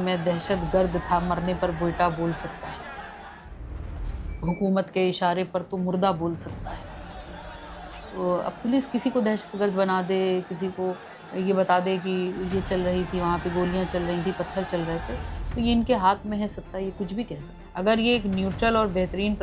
मैं दहशतगर्द था, मरने पर बेटा बोल सकता है। हुकूमत के इशारे पर तो मुर्दा बोल सकता है। तो अब पुलिस किसी को दहशतगर्द बना दे, किसी को ये बता दे कि ये चल रही थी, वहाँ पे गोलियाँ चल रही थी, पत्थर चल रहे थे, तो ये इनके हाथ में है सत्ता, ये कुछ भी कह सकते हैं। अगर ये एक न्यूट्रल और बेहतरीन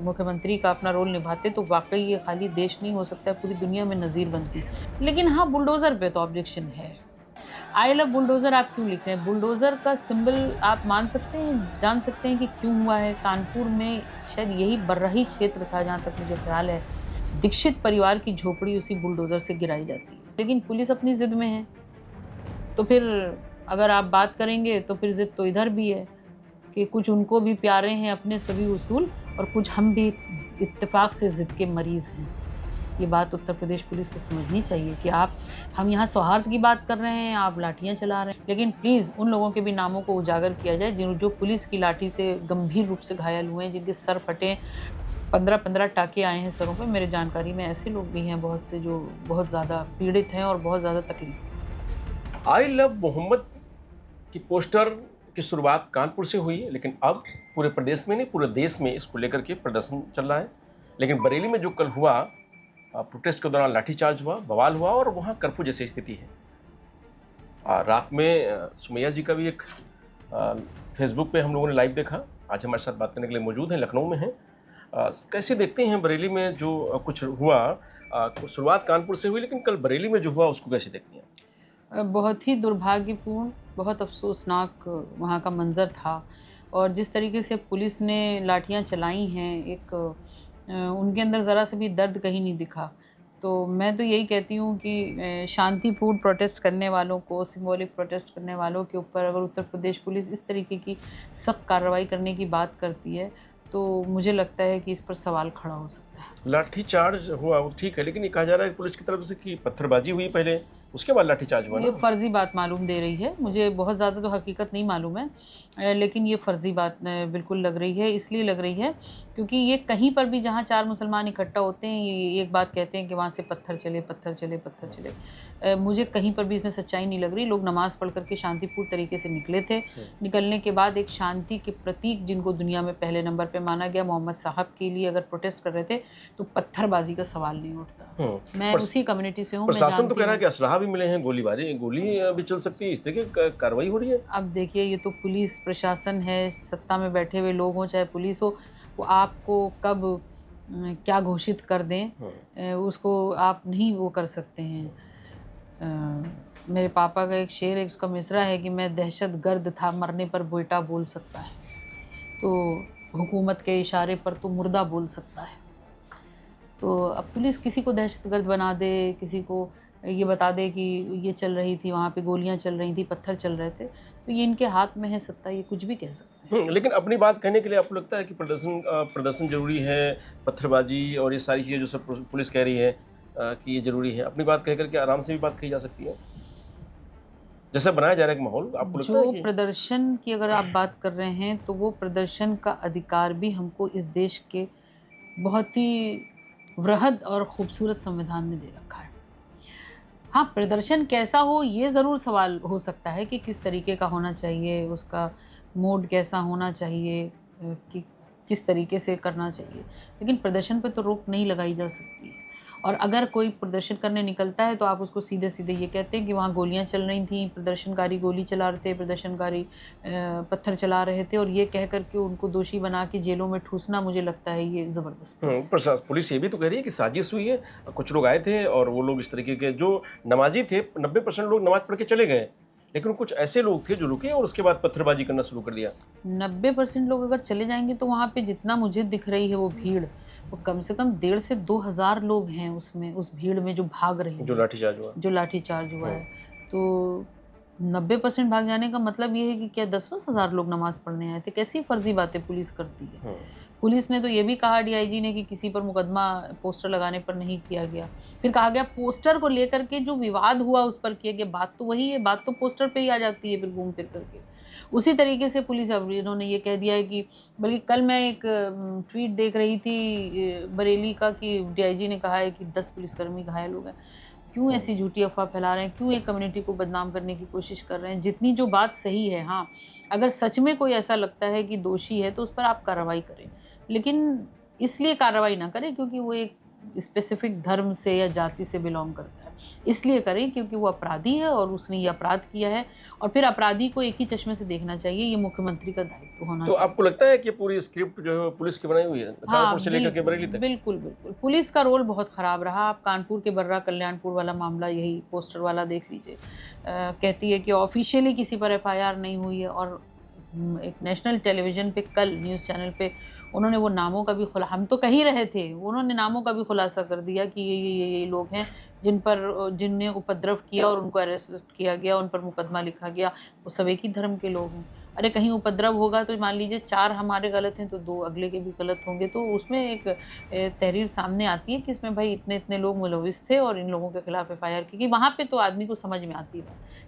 मुख्यमंत्री का अपना रोल निभाते तो वाक़ई ये खाली देश नहीं हो सकता है, पूरी दुनिया में नज़ीर बनती। लेकिन हाँ, बुलडोज़र पे तो ऑब्जेक्शन है। आई लव बुलडोज़र आप क्यों लिख रहे हैं? बुलडोज़र का सिंबल आप मान सकते हैं, जान सकते हैं कि क्यों हुआ है? कानपुर में शायद यही बर्राही क्षेत्र था, जहाँ तक मुझे ख़्याल है। दीक्षित परिवार की झोपड़ी उसी बुलडोज़र से गिराई जाती है। लेकिन पुलिस अपनी ज़िद में है। तो फिर अगर आप बात करेंगे तो फिर ज़िद तो इधर भी है कि कुछ उनको भी प्यारे हैं अपने सभी उसूल, और कुछ हम भी इत्तेफ़ाक से ज़िद के मरीज़ हैं। ये बात उत्तर प्रदेश पुलिस को समझनी चाहिए कि हम यहाँ सौहार्द की बात कर रहे हैं, आप लाठियाँ चला रहे हैं। लेकिन प्लीज़ उन लोगों के भी नामों को उजागर किया जाए जो पुलिस की लाठी से गंभीर रूप से घायल हुए हैं, जिनके सर फटे, 15-15 टाँके आए हैं सरों पे। मेरे जानकारी में ऐसे लोग भी हैं बहुत से जो बहुत ज़्यादा पीड़ित हैं और बहुत ज़्यादा तकलीफ़ में। आई लव मोहम्मद की पोस्टर की शुरुआत कानपुर से हुई, लेकिन अब पूरे प्रदेश में नहीं, पूरे देश में इसको लेकर के प्रदर्शन चल रहा है। लेकिन बरेली में जो कल हुआ, प्रोटेस्ट के दौरान लाठीचार्ज हुआ, बवाल हुआ और वहाँ कर्फ्यू जैसी स्थिति है। रात में सुमैया जी का भी एक फेसबुक पे हम लोगों ने लाइव देखा। आज हमारे साथ बात करने के लिए मौजूद हैं, लखनऊ में हैं। कैसे देखते हैं बरेली में जो कुछ हुआ? शुरुआत कानपुर से हुई, लेकिन कल बरेली में जो हुआ उसको कैसे देखती हैं? बहुत ही दुर्भाग्यपूर्ण, बहुत अफ़सोसनाक वहाँ का मंज़र था। और जिस तरीके से पुलिस ने लाठियाँ चलाई हैं, उनके अंदर ज़रा सा भी दर्द कहीं नहीं दिखा। तो मैं तो यही कहती हूँ कि शांतिपूर्ण प्रोटेस्ट करने वालों को, सिंबॉलिक प्रोटेस्ट करने वालों के ऊपर अगर उत्तर प्रदेश पुलिस इस तरीके की सख्त कार्रवाई करने की बात करती है, तो मुझे लगता है कि इस पर सवाल खड़ा हो सकता है। लाठीचार्ज हुआ वो ठीक है, लेकिन ये कहा जा रहा है कि पुलिस की तरफ से कि पत्थरबाजी हुई पहले, उसके बाद लाठीचार्ज हुआ ये ना? फ़र्ज़ी बात मालूम दे रही है। मुझे बहुत ज़्यादा तो हकीकत नहीं मालूम है। लेकिन ये फ़र्ज़ी बात बिल्कुल लग रही है, इसलिए लग रही है क्योंकि ये कहीं पर भी जहाँ 4 मुसलमान इकट्ठा होते हैं, ये एक बात कहते हैं कि वहाँ से पत्थर चले, पत्थर चले, पत्थर चले। मुझे कहीं पर भी इसमें सच्चाई नहीं लग रही। लोग नमाज़ पढ़ कर के शांतिपूर्ण तरीके से निकले थे। निकलने के बाद एक शांति के प्रतीक जिनको दुनिया में पहले नंबर पे माना गया, मोहम्मद साहब के लिए अगर प्रोटेस्ट कर रहे थे, तो पत्थरबाज़ी का सवाल नहीं उठता। मैं पर उसी कम्युनिटी से हूँ, मैं प्रशासन तो जानती कह रहा है हूँ। कि असलहा भी मिले हैं, गोली भी चल सकती है, इस तरह की कार्रवाई हो रही है। अब देखिए, ये तो पुलिस प्रशासन है, सत्ता में बैठे हुए लोग हों चाहे पुलिस हो, वो आपको कब क्या घोषित कर दें, उसको आप नहीं वो कर सकते हैं। मेरे पापा का एक शेर है, उसका मिसरा है कि मैं दहशतगर्द था, मरने पर बेटा बोल सकता है। तो हुकूमत के इशारे पर तो मुर्दा बोल सकता है। तो अब पुलिस किसी को दहशतगर्द बना दे, किसी को ये बता दे कि ये चल रही थी, वहाँ पे गोलियाँ चल रही थी, पत्थर चल रहे थे, तो ये इनके हाथ में है सत्ता, ये कुछ भी कह सकते हैं। लेकिन अपनी बात कहने के लिए आपको लगता है कि प्रदर्शन ज़रूरी है, पत्थरबाजी और ये सारी चीज़ें जो सब पुलिस कह रही है कि ये ज़रूरी है, अपनी बात कह कर के आराम से भी बात कही जा सकती है? जैसा बनाया जा रहा है एक माहौल, आपको लगता है जो कि प्रदर्शन की अगर आप बात कर रहे हैं, तो वो प्रदर्शन का अधिकार भी हमको इस देश के बहुत ही वृहद और खूबसूरत संविधान ने दे रखा है। हाँ, प्रदर्शन कैसा हो ये ज़रूर सवाल हो सकता है कि किस तरीके का होना चाहिए, उसका मोड कैसा होना चाहिए, कि किस तरीके से करना चाहिए। लेकिन प्रदर्शन पे तो रोक नहीं लगाई जा सकती है। और अगर कोई प्रदर्शन करने निकलता है तो आप उसको सीधे-सीधे ये कहते हैं कि वहाँ गोलियाँ चल रही थीं, प्रदर्शनकारी गोली चला रहे थे, प्रदर्शनकारी पत्थर चला रहे थे, और ये कह कर के उनको दोषी बना के जेलों में ठूँसना, मुझे लगता है ये ज़बरदस्ती है। पुलिस ये भी तो कह रही है कि साजिश हुई है, कुछ लोग आए थे और वो लोग इस तरीके के जो नमाज़ी थे, 90% लोग नमाज़ पढ़ के चले गए। लेकिन कुछ ऐसे लोग थे जो रुके और उसके बाद पत्थरबाजी करना शुरू कर दिया। 90% लोग अगर चले जाएँगे तो वहाँ पे जितना मुझे दिख रही है वो भीड़, वो कम से कम 1,500 से 2,000 लोग हैं उसमें, उस भीड़ में जो भाग रहे जो हैं, लाठीचार्ज हुआ। जो लाठीचार्ज हुआ है। तो 90% भाग जाने का मतलब ये है कि क्या 10-10 हज़ार लोग नमाज़ पढ़ने आए थे? कैसी फ़र्ज़ी बातें पुलिस करती है। हुँ। पुलिस ने तो ये भी कहा, डीआईजी ने, कि किसी पर मुकदमा पोस्टर लगाने पर नहीं किया गया। फिर कहा गया पोस्टर को लेकर के जो विवाद हुआ उस पर किया गया। बात तो वही है, बात तो पोस्टर पे ही आ जाती है फिर घूम फिर करके। उसी तरीके से पुलिस, अब इन्होंने ये कह दिया है कि, बल्कि कल मैं एक ट्वीट देख रही थी बरेली का, कि डीआईजी ने कहा है कि 10 पुलिसकर्मी घायल हो गए। क्यों ऐसी झूठी अफ़वाह फैला रहे हैं, क्यों एक कम्युनिटी को बदनाम करने की कोशिश कर रहे हैं। जितनी जो बात सही है, हाँ, अगर सच में कोई ऐसा लगता है कि दोषी है तो उस पर आप कार्रवाई करें। लेकिन इसलिए कार्रवाई ना करें क्योंकि वो एक स्पेसिफ़िक धर्म से या जाति से बिलॉन्ग करता है। इसलिए करें क्योंकि वो अपराधी है और उसने ये अपराध किया है, और फिर अपराधी को एक ही चश्मे से देखना चाहिए। ये मुख्यमंत्री का दायित्व होना तो चाहिए। आपको लगता है कि पूरी स्क्रिप्ट जो है पुलिस की बनाई हुई है, कानपुर हाँ, से लेकर के बरेली तक? बिल्कुल, बिल्कुल। पुलिस का रोल बहुत ख़राब रहा। आप कानपुर के बर्रा कल्याणपुर वाला मामला, यही पोस्टर वाला देख लीजिए। कहती है कि ऑफ़िशियली किसी पर एफ़आईआर नहीं हुई है, और एक नेशनल टेलीविज़न पे कल न्यूज़ चैनल पे उन्होंने वो नामों का भी हम तो कह ही रहे थे, उन्होंने नामों का भी खुलासा कर दिया कि ये लोग हैं जिनने उपद्रव किया और उनको अरेस्ट किया गया, उन पर मुकदमा लिखा गया। वो सब एक ही धर्म के लोग हैं। अरे कहीं उपद्रव होगा तो मान लीजिए 4 हमारे गलत हैं तो 2 अगले के भी गलत होंगे, तो उसमें एक तहरीर सामने आती है कि इसमें भाई इतने लोग मुलविस थे और इन लोगों के खिलाफ एफआईआर की गई। वहाँ पे तो आदमी को समझ में आती है,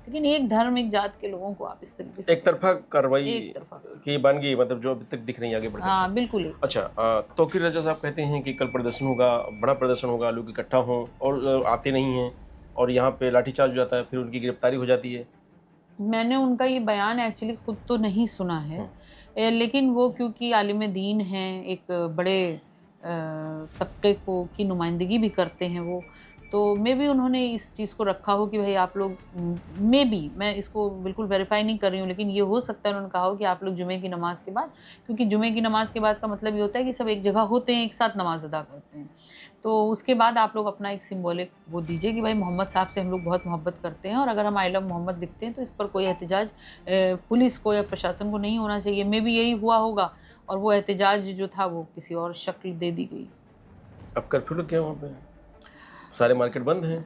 लेकिन एक धर्म एक जात के लोगों को आप इस तरीके से एक तरफा कार्रवाई एक तरफा की बन गई, मतलब जो अभी तक दिख नहीं आगे बढ़ करके। हाँ, बिल्कुल एक अच्छा, तौकीर रजा साहब कहते हैं कि कल प्रदर्शन होगा, बड़ा प्रदर्शन होगा, लोग इकट्ठा हों और आते नहीं हैं और यहाँ पे लाठीचार्ज हो जाता है, फिर उनकी गिरफ्तारी हो जाती है। मैंने उनका ये बयान एक्चुअली खुद तो नहीं सुना है, लेकिन वो क्योंकि आलिम दीन हैं, एक बड़े तबके को की नुमाइंदगी भी करते हैं वो, तो मे बी उन्होंने इस चीज़ को रखा हो कि भाई आप लोग, मे बी, मैं इसको बिल्कुल वेरीफाई नहीं कर रही हूँ, लेकिन ये हो सकता है उन्होंने कहा हो कि आप लोग जुमे की नमाज़ के बाद, क्योंकि जुमे की नमाज़ के बाद का मतलब ये होता है कि सब एक जगह होते हैं, एक साथ नमाज़ अदा करते हैं। तो उसके बाद आप लोग अपना एक सिंबॉलिक वो दीजिए कि भाई मोहम्मद साहब से हम लोग बहुत मोहब्बत करते हैं, और अगर हम आई लव मोहम्मद लिखते हैं तो इस पर कोई एहतिजाज पुलिस को या प्रशासन को नहीं होना चाहिए। मे बी यही हुआ होगा, और वो एहतिजाज जो था वो किसी और शक्ल दे दी गई। अब कर्फ्यू लग गया वहाँ पे, सारे मार्केट बंद हैं,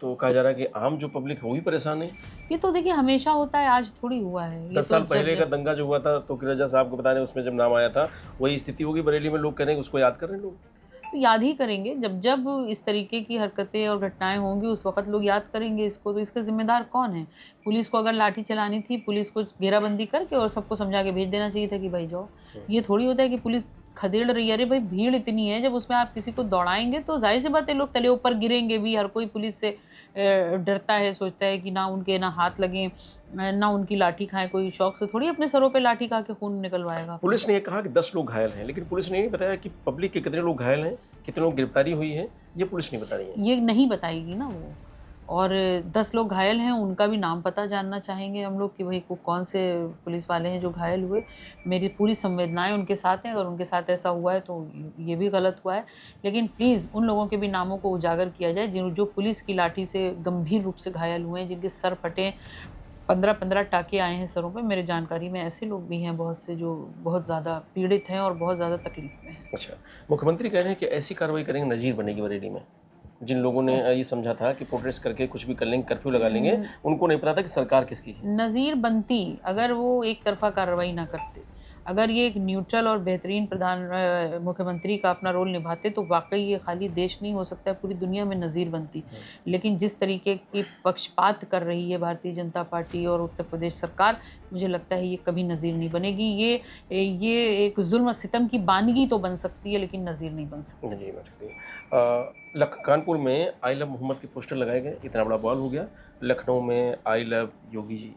तो कहा जा रहा है कि आम जो पब्लिक है वो भी परेशान है। ये तो देखिए हमेशा होता है, आज थोड़ी हुआ है। ये 10 तो साल पहले का दंगा जो हुआ था तौकीर रजा साहब को बताने, उसमें जब नाम आया था, वही स्थिति होगी बरेली में। लोग कह रहे हैं उसको याद कर रहे हैं लोग। तो याद ही करेंगे, जब जब इस तरीके की हरकतें और घटनाएं होंगी उस वक्त लोग याद करेंगे इसको। तो इसका जिम्मेदार कौन है? पुलिस को अगर लाठी चलानी थी, पुलिस को घेराबंदी करके और सबको समझा के भेज देना चाहिए था कि भाई जाओ। ये थोड़ी होता है कि पुलिस खदेड़ रही है। अरे भाई भीड़ इतनी है, जब उसमें आप किसी को दौड़ाएंगे तो जाहिर सी बात है लोग तले ऊपर गिरेंगे भी। हर कोई पुलिस से डरता है, सोचता है कि ना उनके ना हाथ लगें, ना उनकी लाठी खाएं। कोई शौक से थोड़ी अपने सरों पे लाठी खा के खून निकलवाएगा। पुलिस ने ये कहा कि 10 लोग घायल हैं, लेकिन पुलिस ने ये नहीं बताया कि पब्लिक के कितने लोग घायल हैं, कितने लोग गिरफ्तारी हुई है, ये पुलिस नहीं बता रही है। ये नहीं बताएगी ना वो। और 10 लोग घायल हैं, उनका भी नाम पता जानना चाहेंगे हम लोग कि भाई को कौन से पुलिस वाले हैं जो घायल हुए। मेरी पूरी संवेदनाएं उनके साथ हैं, अगर उनके साथ ऐसा हुआ है तो ये भी गलत हुआ है। लेकिन प्लीज़ उन लोगों के भी नामों को उजागर किया जाए जो पुलिस की लाठी से गंभीर रूप से घायल हुए हैं, जिनके सर फटे, 15-15 टाँके आए हैं सरों पे। मेरे जानकारी में ऐसे लोग भी हैं बहुत से जो बहुत ज़्यादा पीड़ित हैं और बहुत ज़्यादा तकलीफ में हैं। अच्छा, मुख्यमंत्री कह रहे हैं कि ऐसी कार्रवाई करेंगे, नज़ीर बनेगी बरेली में। जिन लोगों ने ये समझा था कि प्रोटेस्ट करके कुछ भी कर लेंगे, कर्फ्यू लगा लेंगे, उनको नहीं पता था कि सरकार किसकी है। नज़ीर बनती अगर वो एक तरफ़ा कार्रवाई ना करते, अगर ये एक न्यूट्रल और बेहतरीन मुख्यमंत्री का अपना रोल निभाते, तो वाकई ये खाली देश नहीं हो सकता है, पूरी दुनिया में नज़ीर बनती। लेकिन जिस तरीके की पक्षपात कर रही है भारतीय जनता पार्टी और उत्तर प्रदेश सरकार, मुझे लगता है ये कभी नज़ीर नहीं बनेगी। ये एक जुल्म सितम की बानगी तो बन सकती है, लेकिन नज़ीर नहीं बन सकती। नहीं बन सकती। कानपुर में आई लव मोहम्मद के पोस्टर लगाए गए, इतना बड़ा बवाल हो गया। लखनऊ में I love Yogi ji,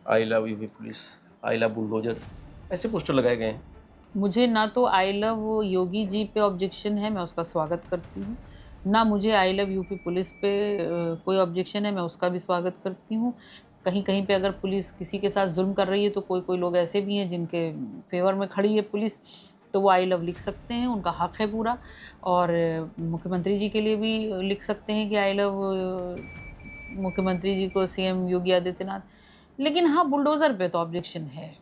I love UP police, I love bulldozer, ऐसे पोस्टर लगाए गए हैं। मुझे ना तो आई लव योगी जी पे ऑब्जेक्शन है, मैं उसका स्वागत करती हूँ, ना मुझे आई लव यूपी पुलिस पे कोई ऑब्जेक्शन है, मैं उसका भी स्वागत करती हूँ। कहीं कहीं पे अगर पुलिस किसी के साथ जुल्म कर रही है तो कोई लोग ऐसे भी हैं जिनके फेवर में खड़ी है पुलिस, तो वो आई लव लिख सकते हैं, उनका हक है पूरा। और मुख्यमंत्री जी के लिए भी लिख सकते हैं कि आई लव मुख्यमंत्री जी को, सीएम योगी आदित्यनाथ। लेकिन हाँ, बुलडोज़र पे तो ऑब्जेक्शन है।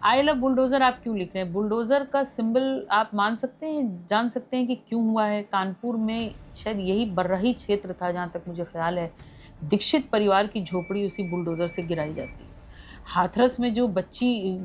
आई लव बुलडोज़र आप क्यों लिख रहे हैं? बुलडोज़र का सिंबल आप मान सकते हैं, जान सकते हैं कि क्यों हुआ है? कानपुर में शायद यही बर्राही क्षेत्र था, जहाँ तक मुझे ख़्याल है, दीक्षित परिवार की झोपड़ी उसी बुलडोज़र से गिराई जाती है। हाथरस में जो बच्ची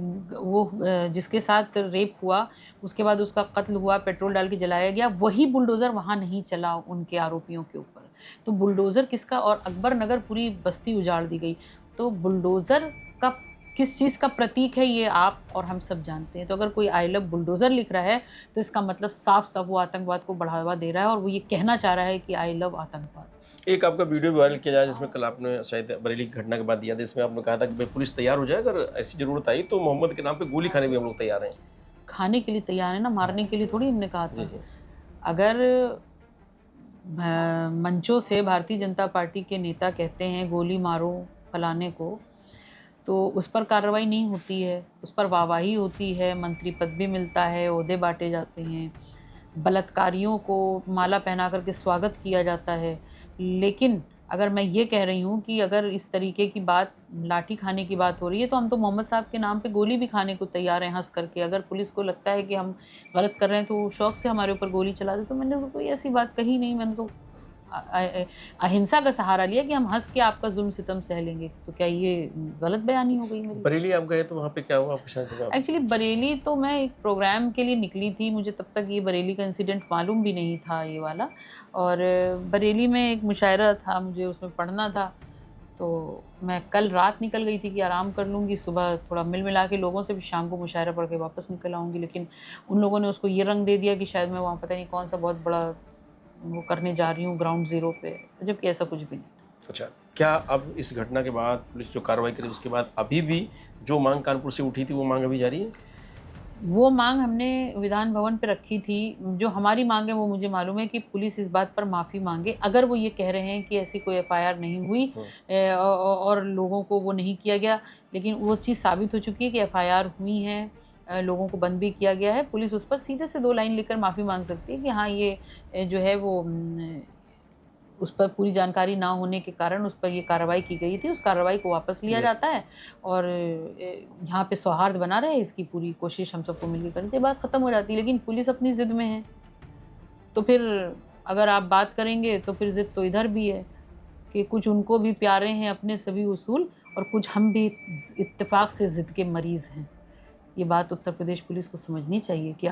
जिसके साथ रेप हुआ, उसके बाद उसका कत्ल हुआ, पेट्रोल डाल के जलाया गया, वही बुलडोज़र वहाँ नहीं चला उनके आरोपियों के ऊपर। तो बुलडोज़र किसका? और अकबर नगर पूरी बस्ती उजाड़ दी गई। तो बुलडोज़र का किस चीज़ का प्रतीक है, ये आप और हम सब जानते हैं। तो अगर कोई आई लव बुलडोज़र लिख रहा है तो इसका मतलब साफ साफ वो आतंकवाद को बढ़ावा दे रहा है, और वो ये कहना चाह रहा है कि आई लव आतंकवाद। एक आपका वीडियो भी वायरल किया जाए जिसमें कल आपने शायद बरेली की घटना के बाद दिया था, इसमें आपने कहा था कि भाई पुलिस तैयार हो जाए, अगर ऐसी ज़रूरत आई तो मोहम्मद के नाम पे गोली खाने भी हम लोग तैयार हैं। खाने के लिए तैयार है ना, मारने के लिए थोड़ी हमने कहा जी था। जी। अगर मंचों से भारतीय जनता पार्टी के नेता कहते हैं गोली मारो फलाने को, तो उस पर कार्रवाई नहीं होती है, उस पर वाहवाही होती है, मंत्री पद भी मिलता है, ओहदे बाँटे जाते हैं, बलात्कारियों को माला पहना कर के स्वागत किया जाता है। लेकिन अगर मैं ये कह रही हूँ कि अगर इस तरीके की बात, लाठी खाने की बात हो रही है, तो हम तो मोहम्मद साहब के नाम पे गोली भी खाने को तैयार हैं हँस करके। अगर पुलिस को लगता है कि हम गलत कर रहे हैं, तो वो शौक से हमारे ऊपर गोली चला दे। तो मैंने तो कोई ऐसी बात कही नहीं, मैंने तो अहिंसा का सहारा लिया कि हम हँस के आपका ज़ुल्म-सितम सह लेंगे। तो क्या ये गलत बयानी हो गई मेरी? बरेली आप गए तो वहाँ पे क्या हुआ आपके साथ? एक्चुअली बरेली तो मैं एक प्रोग्राम के लिए निकली थी, मुझे तब तक ये बरेली का इंसिडेंट मालूम भी नहीं था ये वाला। और बरेली में एक मुशायरा था, मुझे उसमें पढ़ना था, तो मैं कल रात निकल गई थी कि आराम कर लूँगी, सुबह थोड़ा मिल-मिला के लोगों से, फिर शाम को मुशायरा पढ़ के वापस निकल आऊँगी। लेकिन उन लोगों ने उसको ये रंग दे दिया कि शायद मैं वहाँ पता नहीं कौन-सा बहुत बड़ा वो करने जा रही हूँ ग्राउंड ज़ीरो पे, जबकि ऐसा कुछ भी नहीं था। अच्छा, क्या अब इस घटना के बाद पुलिस जो कार्रवाई करी उसके बाद अभी भी जो मांग कानपुर से उठी थी वो मांग अभी जारी है? वो माँग हमने विधान भवन पे रखी थी। जो हमारी माँग है वो मुझे मालूम है कि पुलिस इस बात पर माफ़ी माँगे। अगर वो ये कह रहे हैं कि ऐसी कोई एफआईआर नहीं हुई और लोगों को वो नहीं किया गया, लेकिन वो चीज़ साबित हो चुकी है कि एफआईआर हुई हैं, लोगों को बंद भी किया गया है। पुलिस उस पर सीधे से 2 लाइन लिखकर माफ़ी माँग सकती है कि हाँ, ये जो है वो उस पर पूरी जानकारी ना होने के कारण उस पर ये कार्रवाई की गई थी, उस कार्रवाई को वापस लिया Yes. जाता है और यहाँ पे सौहार्द बना रहे, इसकी पूरी कोशिश हम सबको मिलके करनी चाहिए, बात ख़त्म हो जाती है। लेकिन पुलिस अपनी ज़िद में है, तो फिर अगर आप बात करेंगे तो फिर ज़िद तो इधर भी है कि कुछ उनको भी प्यारे हैं अपने सभी उसूल, और कुछ हम भी इत्तेफ़ाक से ज़िद के मरीज़ हैं। ये बात उत्तर प्रदेश पुलिस को समझनी चाहिए कि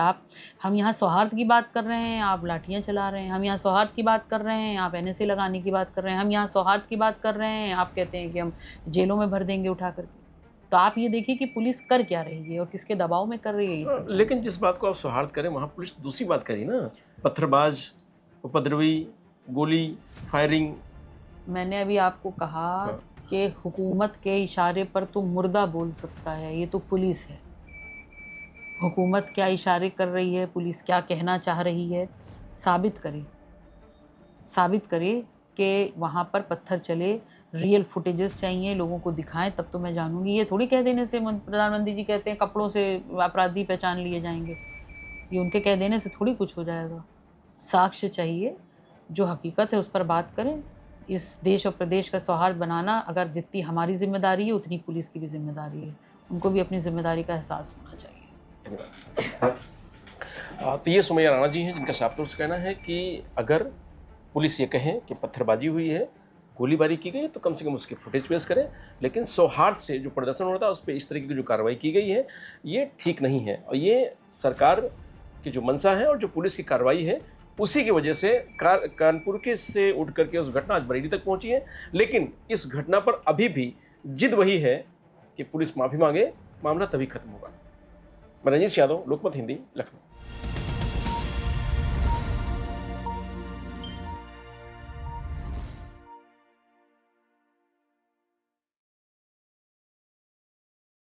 हम यहाँ सौहार्द की बात कर रहे हैं, आप लाठियाँ चला रहे हैं। हम यहाँ सौहार्द की बात कर रहे हैं, आप एनएसए लगाने की बात कर रहे हैं। हम यहाँ सौहार्द की बात कर रहे हैं, आप कहते हैं कि हम जेलों में भर देंगे उठा कर के। तो आप ये देखिए कि पुलिस कर क्या रही है और किसके दबाव में कर रही है ये सब। लेकिन जिस बात को आप सौहार्द करें वहाँ पुलिस दूसरी बात करी ना, पत्थरबाज, उपद्रवी, गोली, फायरिंग। मैंने अभी आपको कहा कि हुकूमत के इशारे पर तो मुर्दा बोल सकता है, ये तो पुलिस है। हुकूमत क्या इशारे कर रही है, पुलिस क्या कहना चाह रही है, साबित करे कि वहाँ पर पत्थर चले, रियल फुटेजेस चाहिए, लोगों को दिखाएं, तब तो मैं जानूंगी। ये थोड़ी कह देने से, प्रधानमंत्री जी कहते हैं कपड़ों से अपराधी पहचान लिए जाएंगे, ये उनके कह देने से थोड़ी कुछ हो जाएगा। साक्ष्य चाहिए, जो हकीकत है उस पर बात करें। इस देश और प्रदेश का सौहार्द बनाना अगर जितनी हमारी जिम्मेदारी है उतनी पुलिस की भी जिम्मेदारी है, उनको भी अपनी जिम्मेदारी का एहसास होना चाहिए। तो ये सुमैया राणा जी हैं जिनका साफ तौर से कहना है कि अगर पुलिस ये कहे कि पत्थरबाजी हुई है, गोलीबारी की गई है, तो कम से कम उसके फुटेज पेश करें। लेकिन सौहार्द से जो प्रदर्शन हो रहा था उस पर इस तरीके की जो कार्रवाई की गई है ये ठीक नहीं है, और ये सरकार की जो मंशा है और जो पुलिस की कार्रवाई है उसी की वजह से कानपुर के से उठ करके उस घटना आज बरेली तक पहुंची है। लेकिन इस घटना पर अभी भी जिद वही है कि पुलिस माफ़ी मांगे, मामला तभी खत्म होगा। मैं रंजीश यादव, लोकमत हिंदी, लखनऊ।